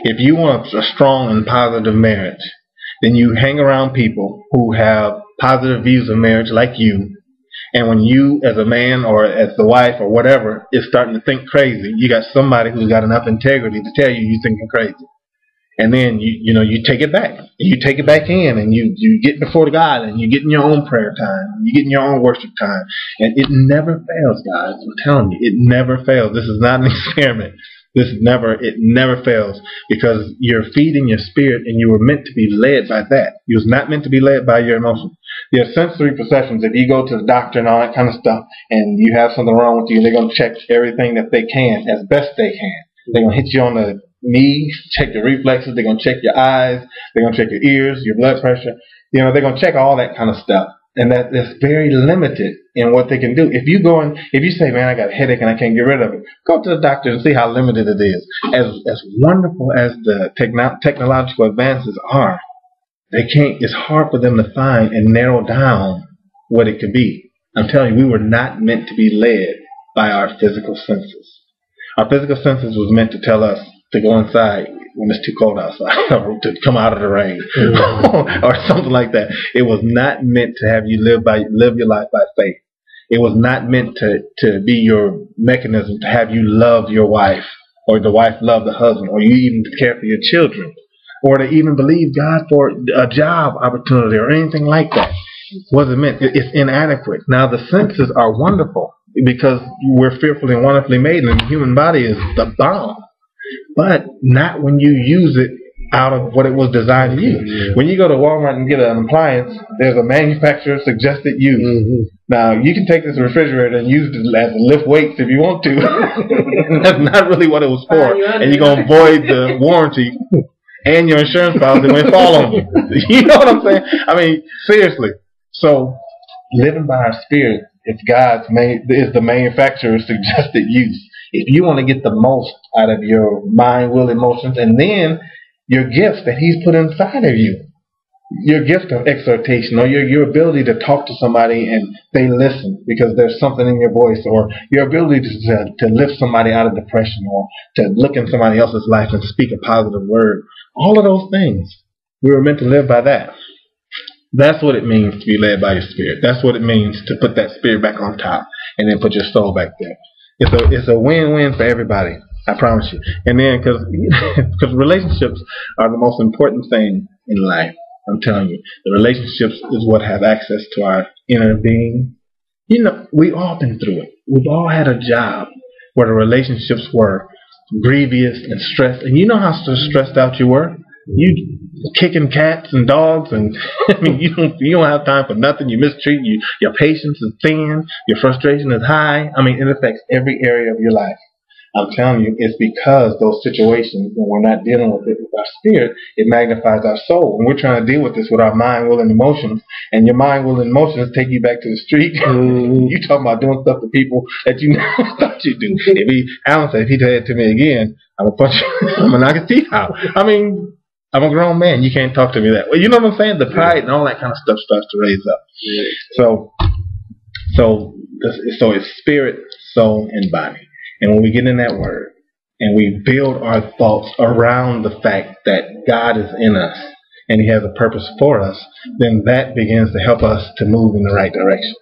If you want a strong and positive marriage, then you hang around people who have positive views of marriage like you. And when you, as a man or as the wife or whatever, is starting to think crazy, you got somebody who's got enough integrity to tell you you're thinking crazy. And then you take it back. You take it back in, and you get before God, and you get in your own prayer time. You get in your own worship time. And it never fails, guys. I'm telling you, it never fails. This is not an experiment. It never fails, because you're feeding your spirit, and you were meant to be led by that. You was not meant to be led by your emotions. Your sensory perceptions, if you go to the doctor and all that kind of stuff, and you have something wrong with you, they're going to check everything that they can as best they can. They're going to hit you on the knee, check your reflexes, they're going to check your eyes, they're going to check your ears, your blood pressure. They're going to check all that kind of stuff. And that's very limited in what they can do. If you say, man, I got a headache and I can't get rid of it, go to the doctor and see how limited it is. As wonderful as the technological advances are, it's hard for them to find and narrow down what it could be. I'm telling you, we were not meant to be led by our physical senses. Our physical senses was meant to tell us to go inside when it's too cold outside, to come out of the rain, or something like that. It was not meant to have you live your life by faith. It was not meant to be your mechanism to have you love your wife, or the wife love the husband, or you even care for your children, or to even believe God for a job opportunity or anything like that. It wasn't meant. It's inadequate. Now, the senses are wonderful because we're fearfully and wonderfully made, and the human body is the bomb. But not when you use it out of what it was designed to use. When you go to Walmart and get an appliance, there's a manufacturer suggested use. Now, you can take this refrigerator and use it as lift weights if you want to. That's not really what it was for. And you're going to void the warranty and your insurance policy when it falls on you. You know what I'm saying? I mean, seriously. So, living by our spirit is the manufacturer's suggested use. If you want to get the most out of your mind, will, emotions, and then your gifts that He's put inside of you, your gift of exhortation, or your ability to talk to somebody and they listen because there's something in your voice, or your ability to lift somebody out of depression, or to look in somebody else's life and speak a positive word. All of those things, we were meant to live by that. That's what it means to be led by your spirit. That's what it means to put that spirit back on top and then put your soul back there. It's a win-win for everybody, I promise you. And then, because relationships are the most important thing in life, I'm telling you. The relationships is what have access to our inner being. We've all been through it. We've all had a job where the relationships were grievous and stressed. And you know how stressed out you were? You kicking cats and dogs, and I mean, you don't have time for nothing. You mistreat your patience is thin, your frustration is high. I mean, it affects every area of your life. I'm telling you, it's because those situations, when we're not dealing with it with our spirit, it magnifies our soul. And we're trying to deal with this with our mind, will, and emotions. And your mind, will, and emotions take you back to the street. You talking about doing stuff to people that you never thought you'd do. Alan said, if he did it to me again, I'm gonna punch you. I'm gonna knock his teeth out. I mean, I'm a grown man. You can't talk to me that way. You know what I'm saying? The pride and all that kind of stuff starts to raise up. So it's spirit, soul, and body. And when we get in that word and we build our thoughts around the fact that God is in us and He has a purpose for us, then that begins to help us to move in the right direction.